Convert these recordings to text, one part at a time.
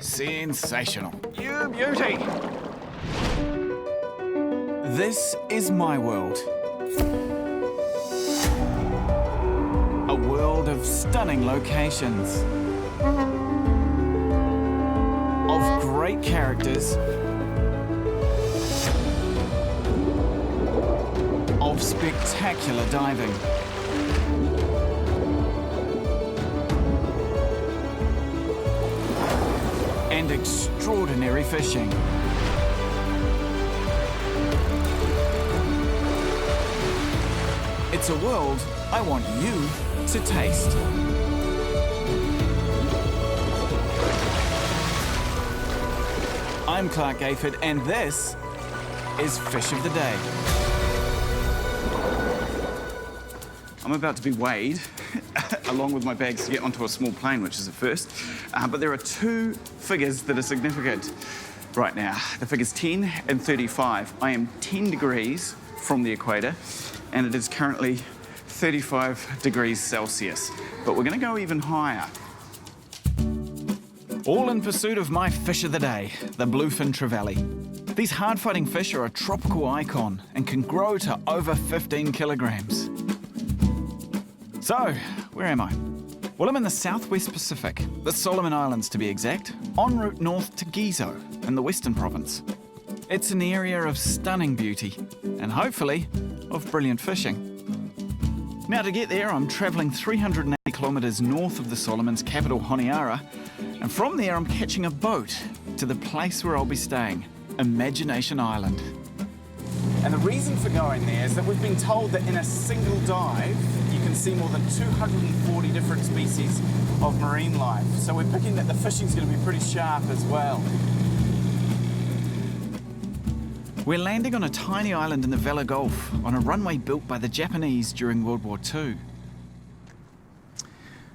Sensational. You beauty. This is my world. A world of stunning locations. Of great characters. Of spectacular diving. And extraordinary fishing. It's a world I want you to taste. I'm Clark Gayford, and this is Fish of the Day. I'm about to be weighed along with my bags to get onto a small plane, which is a first. But there are two figures that are significant right now. The figures 10 and 35. I am 10 degrees from the equator, and it is currently 35 degrees Celsius. But we're going to go even higher. All in pursuit of my fish of the day, the bluefin trevally. These hard-fighting fish are a tropical icon and can grow to over 15 kilograms. So, where am I? Well, I'm in the southwest Pacific, the Solomon Islands to be exact, en route north to Gizo in the Western Province. It's an area of stunning beauty and hopefully of brilliant fishing. Now to get there, I'm travelling 380 kilometres north of the Solomons' capital, Honiara, and from there I'm catching a boat to the place where I'll be staying, Imagination Island. And the reason for going there is that we've been told that in a single dive, you can see more than 240 different species of marine life. So we're picking that the fishing's going to be pretty sharp as well. We're landing on a tiny island in the Vella Gulf on a runway built by the Japanese during World War II.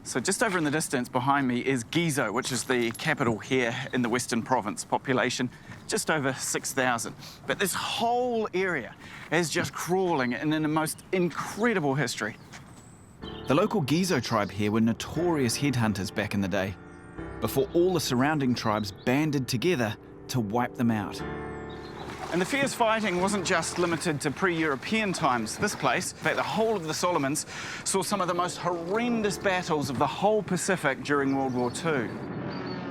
So just over in the distance behind me is Gizo, which is the capital here in the Western Province. Population just over 6,000. But this whole area is just crawling and in the most incredible history. The local Gizo tribe here were notorious headhunters back in the day, before all the surrounding tribes banded together to wipe them out. And the fierce fighting wasn't just limited to pre-European times. This place, in fact, the whole of the Solomons, saw some of the most horrendous battles of the whole Pacific during World War II.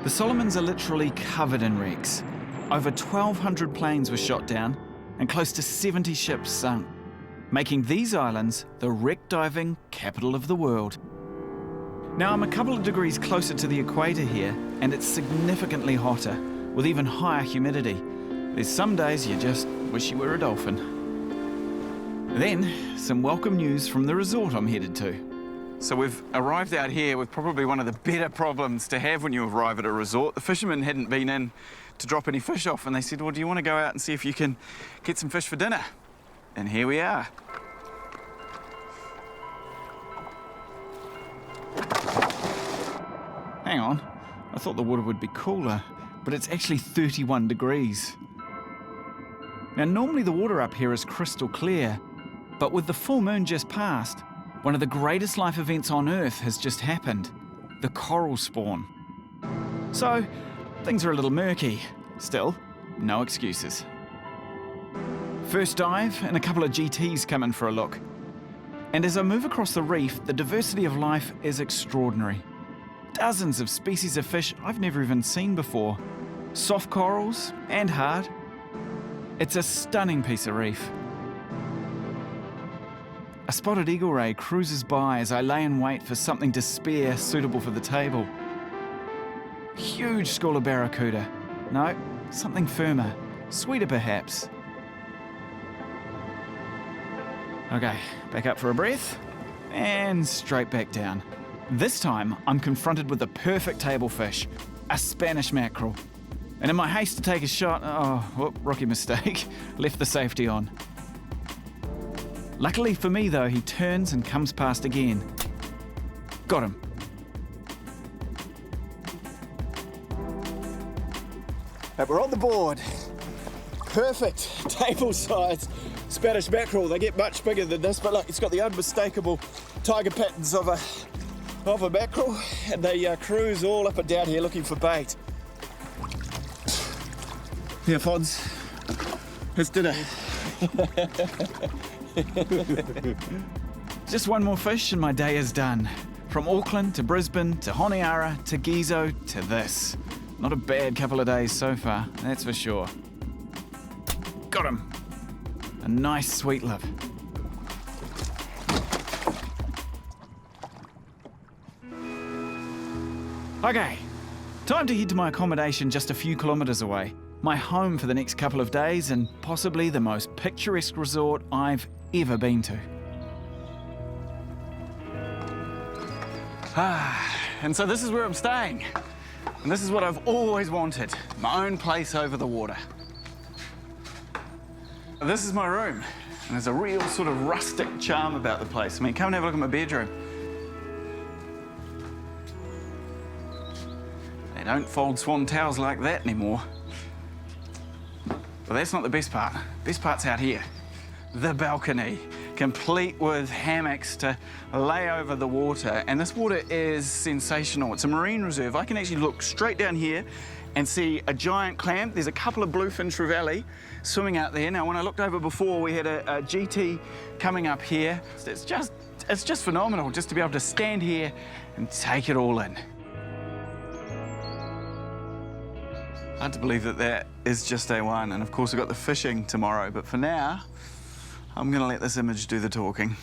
The Solomons are literally covered in wrecks. Over 1,200 planes were shot down and close to 70 ships sunk, making these islands the wreck diving capital of the world. Now, I'm a couple of degrees closer to the equator here, and it's significantly hotter, with even higher humidity. There's some days you just wish you were a dolphin. Then, some welcome news from the resort I'm headed to. So we've arrived out here with probably one of the better problems to have when you arrive at a resort. The fishermen hadn't been in to drop any fish off, and they said, well, do you want to go out and see if you can get some fish for dinner? And here we are. Hang on, I thought the water would be cooler, but it's actually 31 degrees. Now, normally the water up here is crystal clear, but with the full moon just past, one of the greatest life events on Earth has just happened, the coral spawn. So, things are a little murky. Still, no excuses. First dive, and a couple of GTs come in for a look. And as I move across the reef, the diversity of life is extraordinary. Dozens of species of fish I've never even seen before. Soft corals and hard. It's a stunning piece of reef. A spotted eagle ray cruises by as I lay in wait for something to spear suitable for the table. Huge school of barracuda. No, something firmer, sweeter perhaps. Okay, back up for a breath, and straight back down. This time, I'm confronted with the perfect table fish, a Spanish mackerel. And in my haste to take a shot, rookie mistake, left the safety on. Luckily for me though, he turns and comes past again. Got him. But we're on the board. Perfect table size Spanish mackerel. They get much bigger than this, but look, it's got the unmistakable tiger patterns of a mackerel, and they cruise all up and down here looking for bait. Here, Fods. Here's dinner. Just one more fish and my day is done. From Auckland to Brisbane to Honiara to Gizo to this. Not a bad couple of days so far, that's for sure. Got him. A nice sweet lip. Okay, time to head to my accommodation just a few kilometres away. My home for the next couple of days and possibly the most picturesque resort I've ever been to. And so this is where I'm staying. And this is what I've always wanted, my own place over the water. This is my room, and there's a real sort of rustic charm about the place. I mean, come and have a look at my bedroom. They don't fold swan towels like that anymore. But that's not the best part. Best part's out here. The balcony, complete with hammocks to lay over the water. And this water is sensational. It's a marine reserve. I can actually look straight down here and see a giant clam. There's a couple of bluefin trevally swimming out there. Now, when I looked over before, we had a GT coming up here. It's just phenomenal just to be able to stand here and take it all in. Hard to believe that that is just day one. And of course, we've got the fishing tomorrow. But for now, I'm gonna let this image do the talking.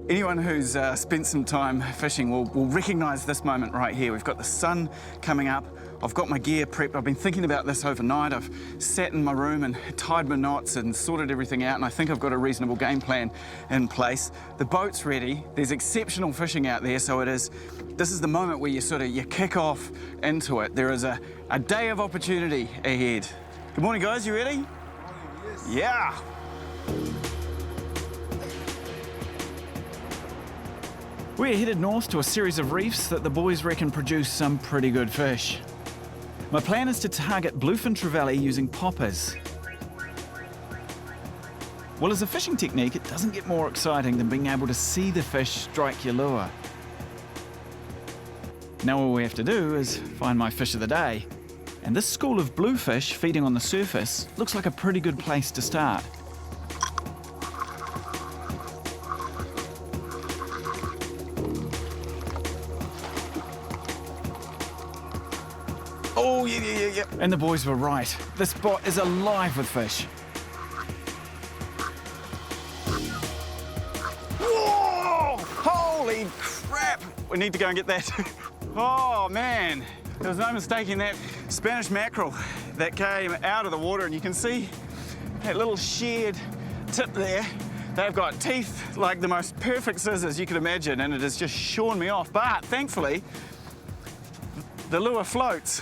Anyone who's spent some time fishing will recognise this moment right here. We've got the sun coming up. I've got my gear prepped. I've been thinking about this overnight. I've sat in my room and tied my knots and sorted everything out, and I think I've got a reasonable game plan in place. The boat's ready. There's exceptional fishing out there, so this is the moment where you kick off into it. There is a day of opportunity ahead. Good morning, guys. You ready? Yes. Yeah. We're headed north to a series of reefs that the boys reckon produce some pretty good fish. My plan is to target bluefin trevally using poppers. Well, as a fishing technique, it doesn't get more exciting than being able to see the fish strike your lure. Now all we have to do is find my fish of the day. And this school of bluefish feeding on the surface looks like a pretty good place to start. Oh, yeah. And the boys were right. This spot is alive with fish. Whoa! Holy crap! We need to go and get that. Oh, man. There was no mistaking that Spanish mackerel that came out of the water, and you can see that little sheared tip there. They've got teeth like the most perfect scissors you could imagine, and it has just shorn me off. But thankfully, the lure floats.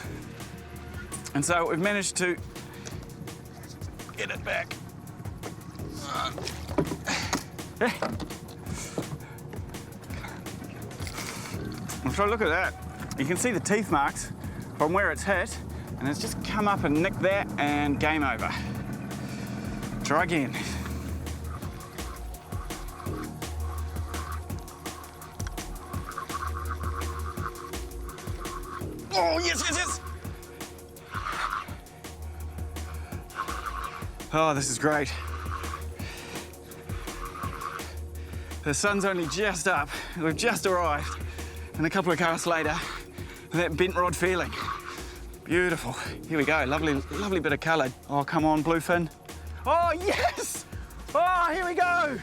And so we've managed to get it back. So look at that. You can see the teeth marks from where it's hit, and it's just come up and nicked that, and game over. Try again. Oh, yes. Oh, this is great. The sun's only just up. We've just arrived. And a couple of casts later, that bent rod feeling. Beautiful. Here we go. Lovely bit of colour. Oh, come on, bluefin. Oh, yes! Oh, here we go.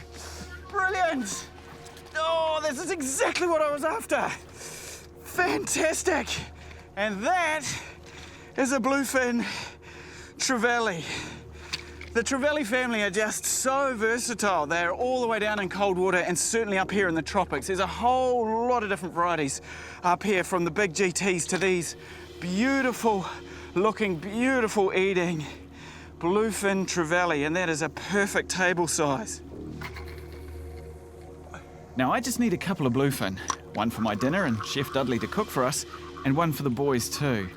Brilliant. Oh, this is exactly what I was after. Fantastic. And that is a bluefin trevally. The trevally family are just so versatile. They're all the way down in cold water and certainly up here in the tropics. There's a whole lot of different varieties up here, from the big GTs to these beautiful looking, beautiful eating bluefin trevally, and that is a perfect table size. Now I just need a couple of bluefin, one for my dinner and Chef Dudley to cook for us, and one for the boys too.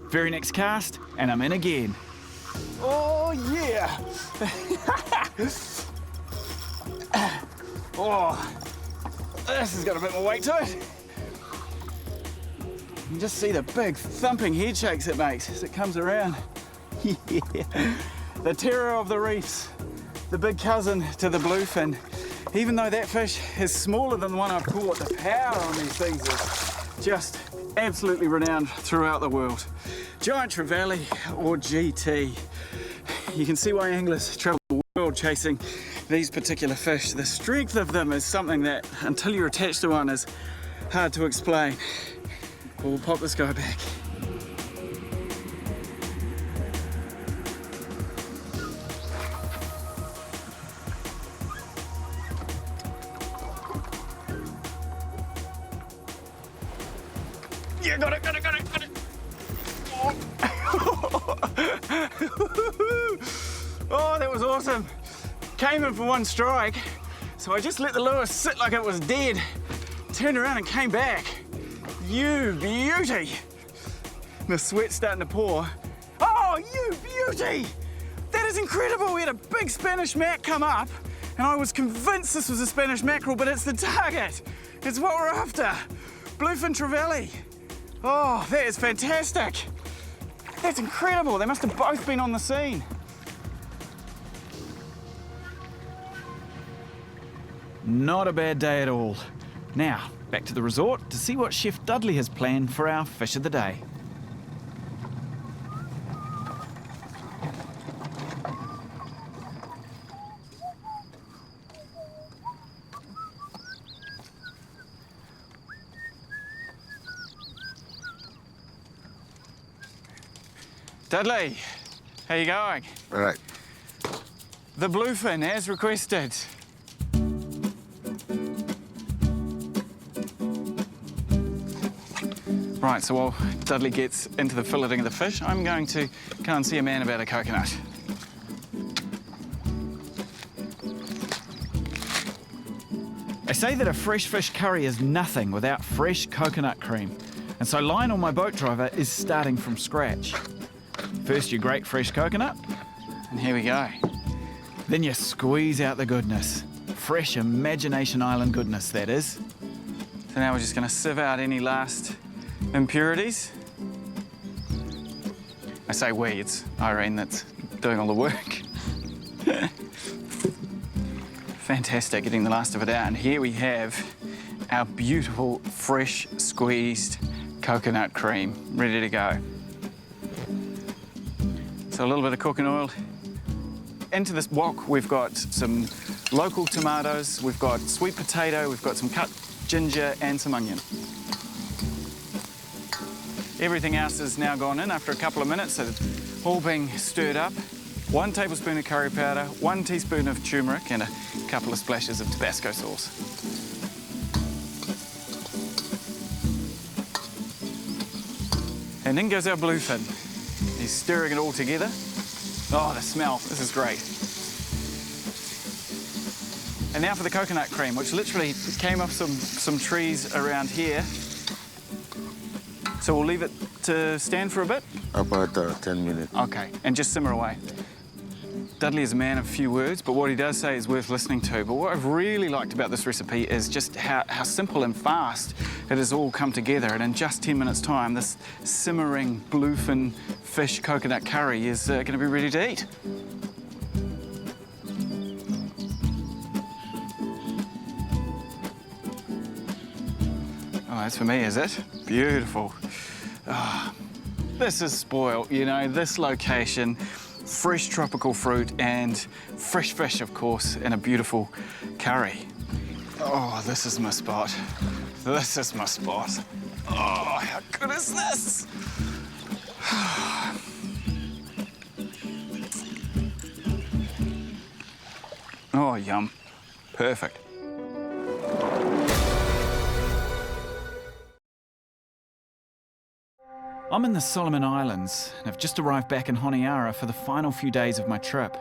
Very next cast, and I'm in again. Oh, yeah. Oh, this has got a bit more weight to it. You can just see the big thumping head shakes it makes as it comes around. Yeah. The terror of the reefs, the big cousin to the bluefin. Even though that fish is smaller than the one I've caught, the power on these things is just absolutely renowned throughout the world. Giant trevally, or GT. You can see why anglers travel the world chasing these particular fish. The strength of them is something that, until you're attached to one, is hard to explain. We'll pop this guy back. Yeah, got it. Oh, that was awesome. Came in for one strike, so I just let the lure sit like it was dead. Turned around and came back. You beauty. The sweat's starting to pour. Oh, you beauty. That is incredible. We had a big Spanish mac come up, and I was convinced this was a Spanish mackerel, but it's the target. It's what we're after. Bluefin trevally. Oh, that is fantastic. That's incredible. They must have both been on the scene. Not a bad day at all. Now, back to the resort to see what Chef Dudley has planned for our fish of the day. Dudley, how you going? All right. The bluefin, as requested. Right, so while Dudley gets into the filleting of the fish, I'm going to go and see a man about a coconut. They say that a fresh fish curry is nothing without fresh coconut cream. And so Lionel, my boat driver, is starting from scratch. First you grate fresh coconut, and here we go. Then you squeeze out the goodness. Fresh Imagination Island goodness, that is. So now we're just going to sieve out any last impurities. I say we, it's Irene that's doing all the work. Fantastic, getting the last of it out. And here we have our beautiful, fresh, squeezed coconut cream, ready to go. So a little bit of cooking oil. Into this wok, we've got some local tomatoes, we've got sweet potato, we've got some cut ginger and some onion. Everything else has now gone in after a couple of minutes, so it's all being stirred up. 1 tablespoon of curry powder, 1 teaspoon of turmeric, and a couple of splashes of Tabasco sauce. And in goes our bluefin. He's stirring it all together. Oh, the smell, this is great. And now for the coconut cream, which literally came off some trees around here. So we'll leave it to stand for a bit? About 10 minutes. Okay, and just simmer away. Dudley is a man of few words, but what he does say is worth listening to. But what I've really liked about this recipe is just how simple and fast it has all come together. And in just 10 minutes' time, this simmering bluefin fish coconut curry is going to be ready to eat. Oh, that's for me, is it? Beautiful. Oh, this is spoiled, you know, this location. Fresh tropical fruit and fresh fish, of course, and a beautiful curry. Oh, this is my spot. This is my spot. Oh, how good is this? Oh, yum. Perfect. I'm in the Solomon Islands and have just arrived back in Honiara for the final few days of my trip.